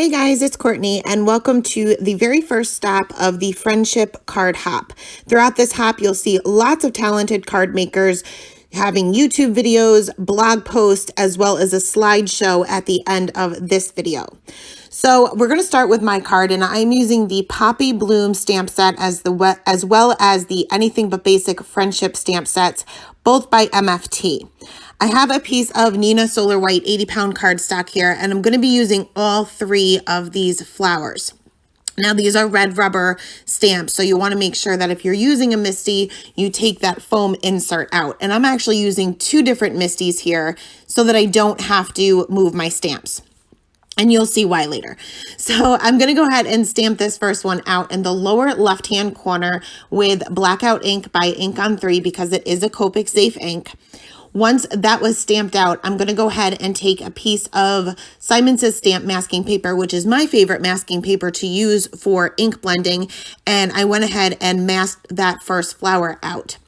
Hey guys, it's Courtney and welcome to the very first stop of the Friendship Card Hop. Throughout this hop, you'll see lots of talented card makers having YouTube videos, blog posts, as well as a slideshow at the end of this video. So we're going to start with my card, and I'm using the Poppy Bloom stamp set as well as the Anything But Basic Friendship stamp sets, both by MFT. I have a piece of Nina Solar White 80-pound cardstock here, and I'm going to be using all three of these flowers. Now, these are red rubber stamps, so you want to make sure that if you're using a Misty, you take that foam insert out. And I'm actually using two different Misties here so that I don't have to move my stamps. And you'll see why later. So I'm going to go ahead and stamp this first one out in the lower left-hand corner with Blackout ink by Ink on 3 because it is a Copic safe ink. Once that was stamped out, I'm going to go ahead and take a piece of Simon Says Stamp masking paper, which is my favorite masking paper to use for ink blending. And I went ahead and masked that first flower out.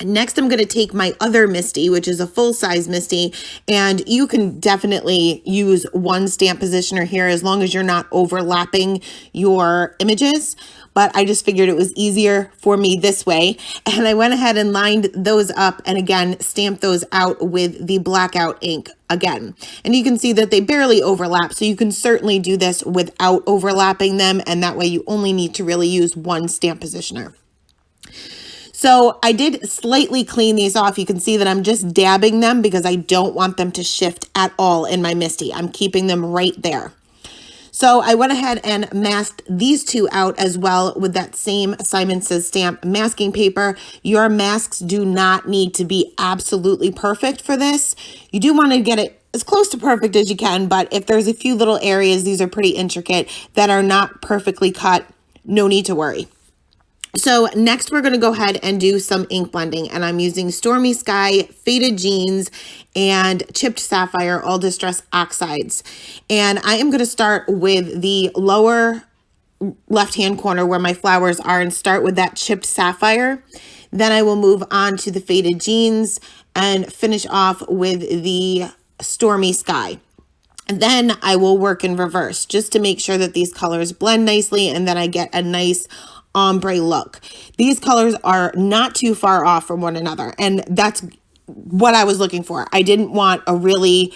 Next, I'm going to take my other Misty, which is a full-size Misty, and you can definitely use one stamp positioner here as long as you're not overlapping your images. But I just figured it was easier for me this way. And I went ahead and lined those up and again, stamped those out with the Blackout ink again. And you can see that they barely overlap. So you can certainly do this without overlapping them. And that way you only need to really use one stamp positioner. So I did slightly clean these off. You can see that I'm just dabbing them because I don't want them to shift at all in my Misty. I'm keeping them right there. So I went ahead and masked these two out as well with that same Simon Says Stamp masking paper. Your masks do not need to be absolutely perfect for this. You do want to get it as close to perfect as you can, but if there's a few little areas, these are pretty intricate, that are not perfectly cut, no need to worry. So next we're going to go ahead and do some ink blending, and I'm using Stormy Sky, Faded Jeans, and Chipped Sapphire All Distress Oxides. And I am going to start with the lower left-hand corner where my flowers are and start with that Chipped Sapphire. Then I will move on to the Faded Jeans and finish off with the Stormy Sky. And then I will work in reverse just to make sure that these colors blend nicely and that I get a nice ombre look. These colors are not too far off from one another, and that's what I was looking for. I didn't want a really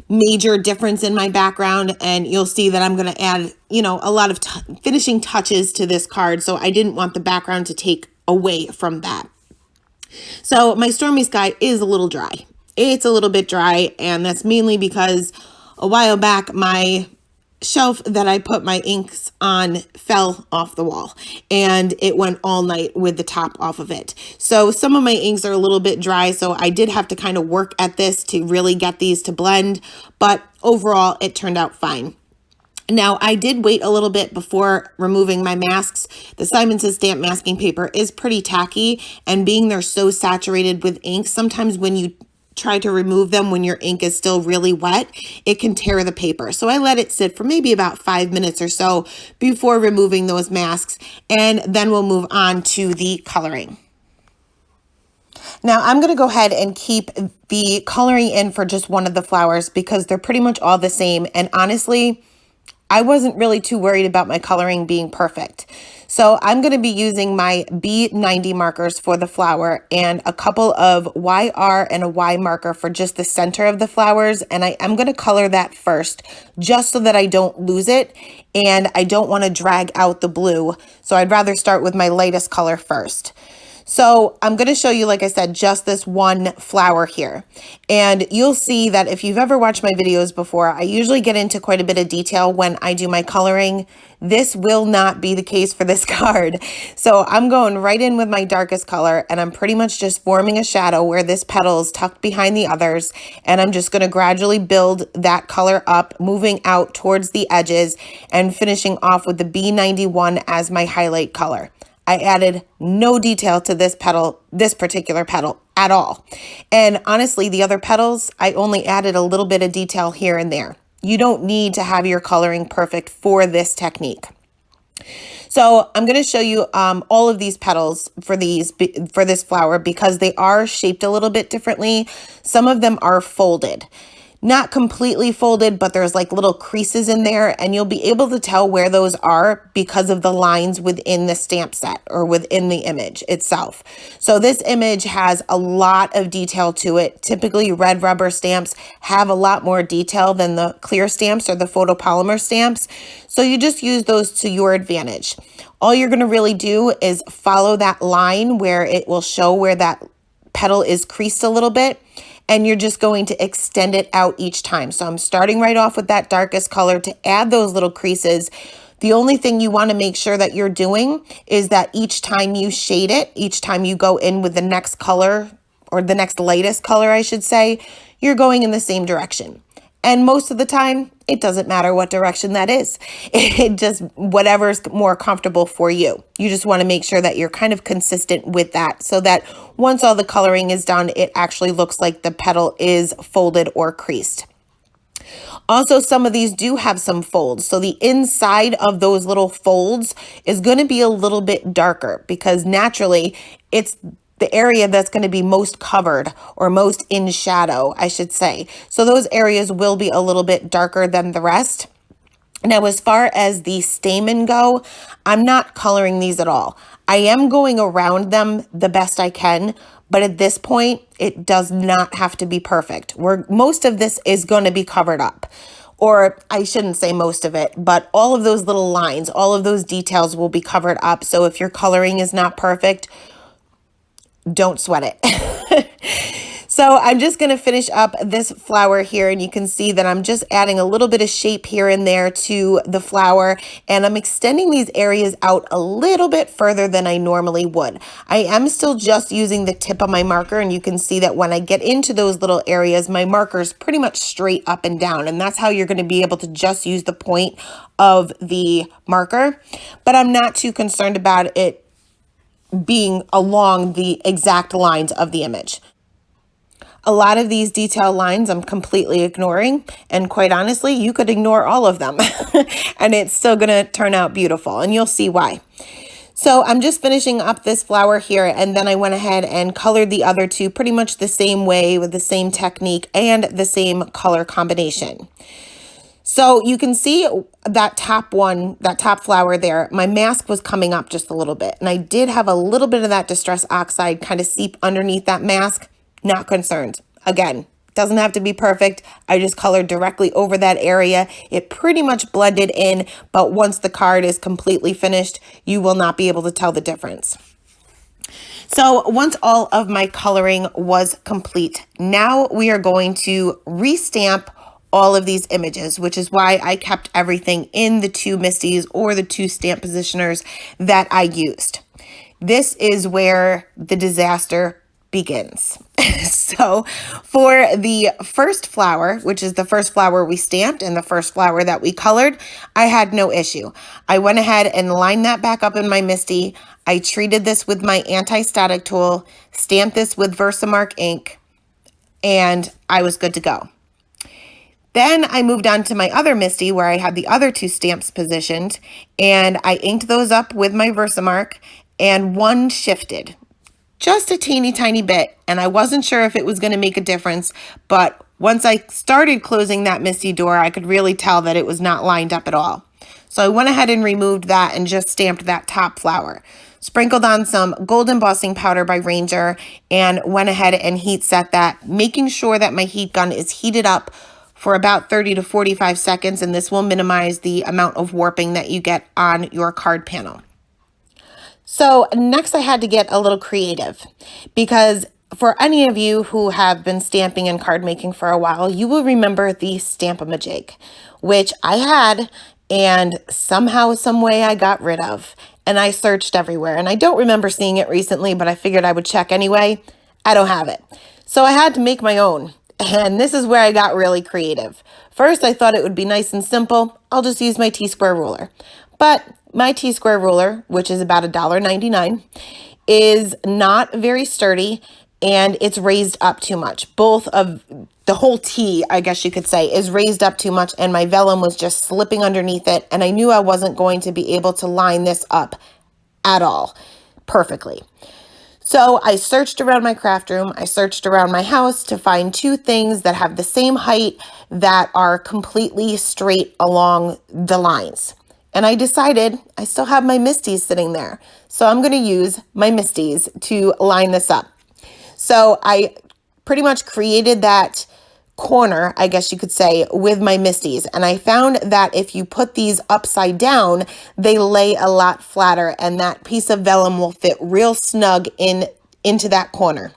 major difference in my background, and you'll see that I'm going to add, a lot of finishing touches to this card, so I didn't want the background to take away from that. So my Stormy Sky is a little dry. It's a little bit dry, and that's mainly because a while back my shelf that I put my inks on fell off the wall and it went all night with the top off of it. So some of my inks are a little bit dry, so I did have to kind of work at this to really get these to blend, but overall it turned out fine. Now, I did wait a little bit before removing my masks. The Simon Says Stamp masking paper is pretty tacky, and being they're so saturated with ink, sometimes when you try to remove them when your ink is still really wet, it can tear the paper. So I let it sit for maybe about 5 minutes or so before removing those masks, and then we'll move on to the coloring. Now I'm going to go ahead and keep the coloring in for just one of the flowers because they're pretty much all the same, and honestly, I wasn't really too worried about my coloring being perfect. So I'm going to be using my B90 markers for the flower and a couple of YR and a Y marker for just the center of the flowers. And I am going to color that first just so that I don't lose it. And I don't want to drag out the blue. So I'd rather start with my lightest color first. So I'm going to show you, like I said, just this one flower here. And you'll see that if you've ever watched my videos before, I usually get into quite a bit of detail when I do my coloring. This will not be the case for this card. So I'm going right in with my darkest color, and I'm pretty much just forming a shadow where this petal is tucked behind the others. And I'm just going to gradually build that color up, moving out towards the edges and finishing off with the B91 as my highlight color. I added no detail to this particular petal at all. And honestly, the other petals, I only added a little bit of detail here and there. You don't need to have your coloring perfect for this technique. So I'm going to show you all of these petals for this flower because they are shaped a little bit differently. Some of them are folded. not completely folded, but there's like little creases in there, and you'll be able to tell where those are because of the lines within the stamp set or within the image itself. So this image has a lot of detail to it. Typically red rubber stamps have a lot more detail than the clear stamps or the photopolymer stamps. So you just use those to your advantage. All you're going to really do is follow that line where it will show where that petal is creased a little bit, and you're just going to extend it out each time. So I'm starting right off with that darkest color to add those little creases. The only thing you want to make sure that you're doing is that each time you shade it, each time you go in with the next color, or the next lightest color, I should say, you're going in the same direction. And most of the time, it doesn't matter what direction that is. It just, whatever's more comfortable for you. You just want to make sure that you're kind of consistent with that so that once all the coloring is done, it actually looks like the petal is folded or creased. Also, some of these do have some folds. So the inside of those little folds is going to be a little bit darker because naturally it's the area that's going to be most covered or most in shadow, I should say. So those areas will be a little bit darker than the rest. Now, as far as the stamen go, I'm not coloring these at all. I am going around them the best I can, but at this point, it does not have to be perfect. Most of this is going to be covered up. Or I shouldn't say most of it, but all of those little lines, all of those details will be covered up. So if your coloring is not perfect, don't sweat it. So I'm just going to finish up this flower here, and you can see that I'm just adding a little bit of shape here and there to the flower, and I'm extending these areas out a little bit further than I normally would. I am still just using the tip of my marker, and you can see that when I get into those little areas, my marker is pretty much straight up and down, and that's how you're going to be able to just use the point of the marker. But I'm not too concerned about it being along the exact lines of the image. A lot of these detail lines I'm completely ignoring, and quite honestly, you could ignore all of them and it's still gonna turn out beautiful, and you'll see why. So I'm just finishing up this flower here, and then I went ahead and colored the other two pretty much the same way with the same technique and the same color combination. So you can see that top one, that top flower there, my mask was coming up just a little bit, and I did have a little bit of that Distress Oxide kind of seep underneath that mask. Not concerned. Again, doesn't have to be perfect. I just colored directly over that area. It pretty much blended in, but once the card is completely finished, you will not be able to tell the difference. So once all of my coloring was complete, now we are going to restamp all of these images, which is why I kept everything in the two Misties or the two stamp positioners that I used. This is where the disaster begins. So for the first flower, which is the first flower we stamped and the first flower that we colored, I had no issue. I went ahead and lined that back up in my Misty. I treated this with my anti-static tool, stamped this with Versamark ink, and I was good to go. Then I moved on to my other Misty where I had the other two stamps positioned, and I inked those up with my Versamark, and one shifted just a teeny tiny bit, and I wasn't sure if it was going to make a difference, but once I started closing that Misty door, I could really tell that it was not lined up at all. So I went ahead and removed that and just stamped that top flower. Sprinkled on some gold embossing powder by Ranger and went ahead and heat set that, making sure that my heat gun is heated up for about 30 to 45 seconds, and this will minimize the amount of warping that you get on your card panel. So next I had to get a little creative, because for any of you who have been stamping and card making for a while, you will remember the Stamp-A-Majig, which I had and somehow, some way I got rid of, and I searched everywhere, and I don't remember seeing it recently, but I figured I would check anyway. I don't have it. So I had to make my own, and this is where I got really creative. First, I thought it would be nice and simple. I'll just use my T-square ruler. But my T-square ruler, which is about $1.99, is not very sturdy, and it's raised up too much. Both of the whole T, I guess you could say, is raised up too much, and my vellum was just slipping underneath it, and I knew I wasn't going to be able to line this up at all perfectly. So I searched around my craft room, I searched around my house to find two things that have the same height that are completely straight along the lines. And I decided I still have my Misties sitting there. So I'm going to use my Misties to line this up. So I pretty much created that corner, I guess you could say, with my Misties. And I found that if you put these upside down, they lay a lot flatter and that piece of vellum will fit real snug into that corner.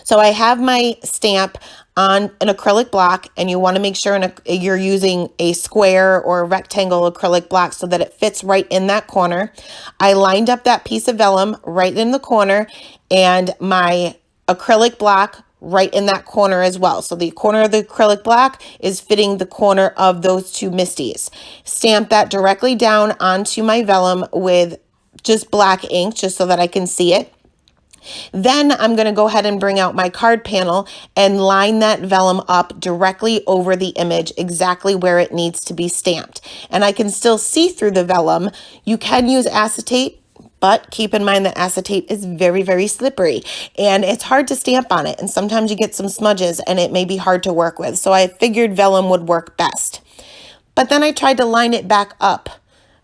So I have my stamp on an acrylic block, and you want to make sure you're using a square or a rectangle acrylic block so that it fits right in that corner. I lined up that piece of vellum right in the corner and my acrylic block right in that corner as well. So the corner of the acrylic block is fitting the corner of those two Misties. Stamp that directly down onto my vellum with just black ink, just so that I can see it. Then I'm going to go ahead and bring out my card panel and line that vellum up directly over the image, exactly where it needs to be stamped. And I can still see through the vellum. You can use acetate, but keep in mind that acetate is very, very slippery and it's hard to stamp on it. And sometimes you get some smudges and it may be hard to work with. So I figured vellum would work best. But then I tried to line it back up,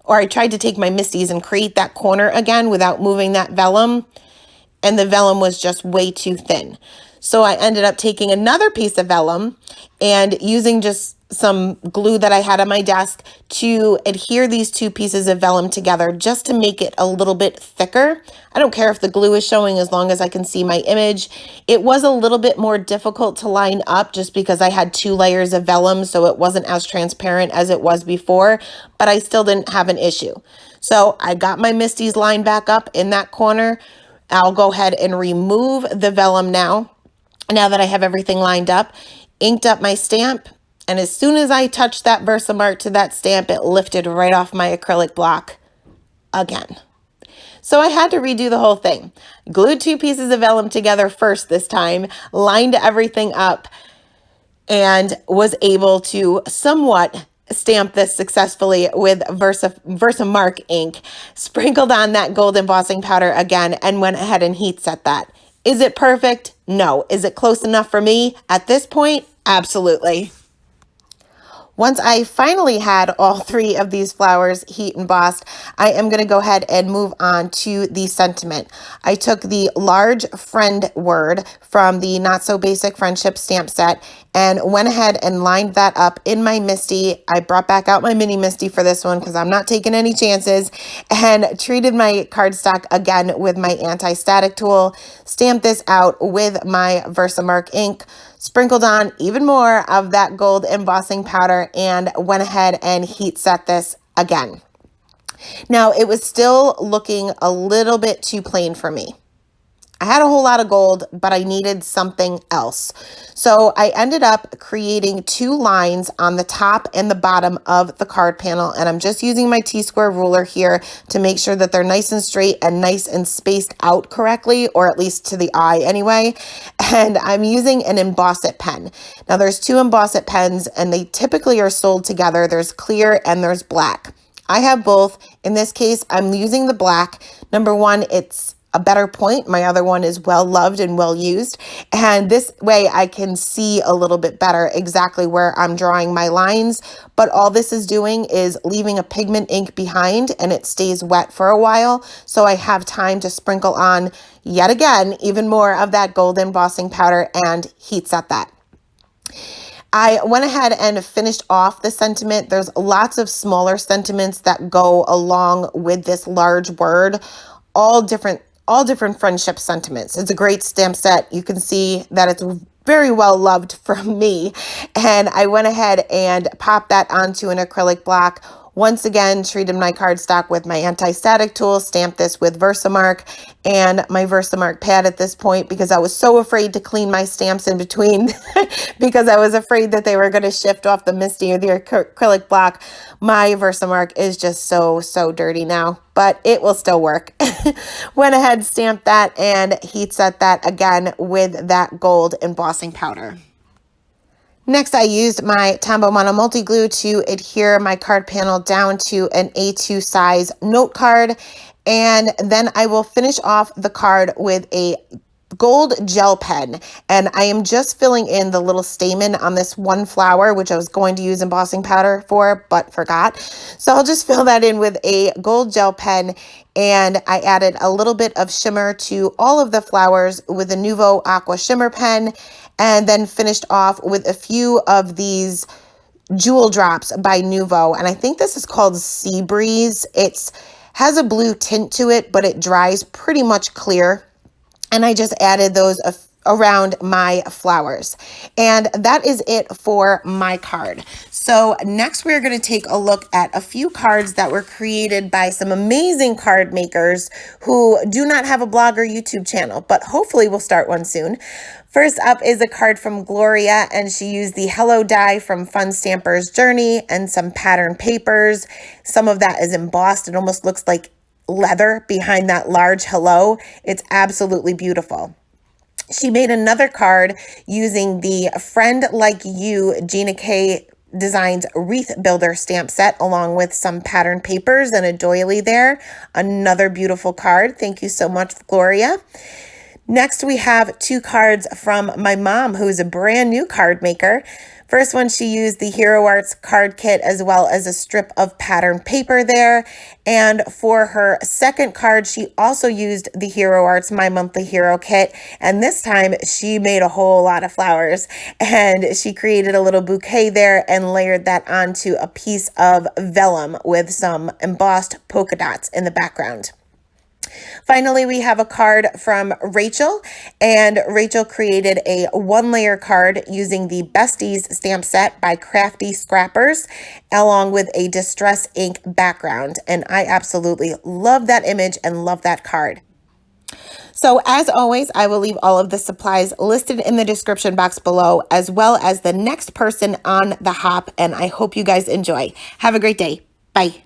or I tried to take my Misties and create that corner again without moving that vellum. And the vellum was just way too thin. So I ended up taking another piece of vellum and using just some glue that I had on my desk to adhere these two pieces of vellum together just to make it a little bit thicker. I don't care if the glue is showing as long as I can see my image. It was a little bit more difficult to line up just because I had 2 layers of vellum, so it wasn't as transparent as it was before, but I still didn't have an issue. So I got my Misties lined back up in that corner. I'll go ahead and remove the vellum now that I have everything lined up, inked up my stamp, and as soon as I touched that Versamark to that stamp, it lifted right off my acrylic block again. So I had to redo the whole thing. Glued 2 pieces of vellum together first this time, lined everything up, and was able to somewhat stamp this successfully with Versamark ink, sprinkled on that gold embossing powder again, and went ahead and heat set that. Is it perfect? No. Is it close enough for me at this point? Absolutely. Once I finally had all 3 of these flowers heat embossed, I am going to go ahead and move on to the sentiment. I took the large friend word from the Not So Basic Friendship stamp set and went ahead and lined that up in my Misty. I brought back out my mini Misty for this one because I'm not taking any chances, and treated my cardstock again with my anti-static tool, stamped this out with my Versamark ink, sprinkled on even more of that gold embossing powder, and went ahead and heat set this again. Now, it was still looking a little bit too plain for me. I had a whole lot of gold, but I needed something else. So I ended up creating 2 lines on the top and the bottom of the card panel. And I'm just using my T-square ruler here to make sure that they're nice and straight and nice and spaced out correctly, or at least to the eye anyway. And I'm using an Emboss It pen. Now there's 2 Emboss It pens and they typically are sold together. There's clear and there's black. I have both. In this case, I'm using the black. Number one, it's a better point. My other one is well loved and well used. And this way I can see a little bit better exactly where I'm drawing my lines. But all this is doing is leaving a pigment ink behind, and it stays wet for a while. So I have time to sprinkle on yet again, even more of that gold embossing powder and heat set that. I went ahead and finished off the sentiment. There's lots of smaller sentiments that go along with this large word, all different friendship sentiments. It's a great stamp set. You can see that it's very well loved from me. And I went ahead and popped that onto an acrylic block. Once again, treated my cardstock with my anti-static tool, stamped this with Versamark and my Versamark pad at this point because I was so afraid to clean my stamps in between because I was afraid that they were going to shift off the Misty or the acrylic block. My Versamark is just so dirty now, but it will still work. Went ahead, stamped that, and heat set that again with that gold embossing powder. Next, I used my Tombow Mono Multi Glue to adhere my card panel down to an A2 size note card, And then I will finish off the card with a gold gel pen, and I am just filling in the little stamen on this one flower, which I was going to use embossing powder for but forgot. So I'll just fill that in with a gold gel pen, and I added a little bit of shimmer to all of the flowers with a Nuvo Aqua shimmer pen, and then finished off with a few of these Jewel Drops by Nuvo, and I think this is called Sea Breeze. It's has a blue tint to it, but it dries pretty much clear. And I just added those around my flowers. And that is it for my card. So next we're going to take a look at a few cards that were created by some amazing card makers who do not have a blog or YouTube channel, but hopefully we'll start one soon. First up is a card from Gloria, and she used the Hello die from Fun Stamper's Journey and some pattern papers. Some of that is embossed. It almost looks like leather behind that large hello. It's absolutely beautiful. She made another card using the Friend Like You Gina K Designs Wreath Builder stamp set, along with some pattern papers and a doily there. Another beautiful card. Thank you so much, Gloria. Next, we have two cards from my mom, who is a brand new card maker. First one, she used the Hero Arts card kit as well as a strip of pattern paper there. And for her second card, she also used the Hero Arts My Monthly Hero kit. And this time she made a whole lot of flowers, and she created a little bouquet there and layered that onto a piece of vellum with some embossed polka dots in the background. Finally, we have a card from Rachel, and Rachel created a one-layer card using the Besties stamp set by Crafty Scrappers, along with a Distress ink background. And I absolutely love that image and love that card. So as always, I will leave all of the supplies listed in the description box below, as well as the next person on the hop, and I hope you guys enjoy. Have a great day. Bye.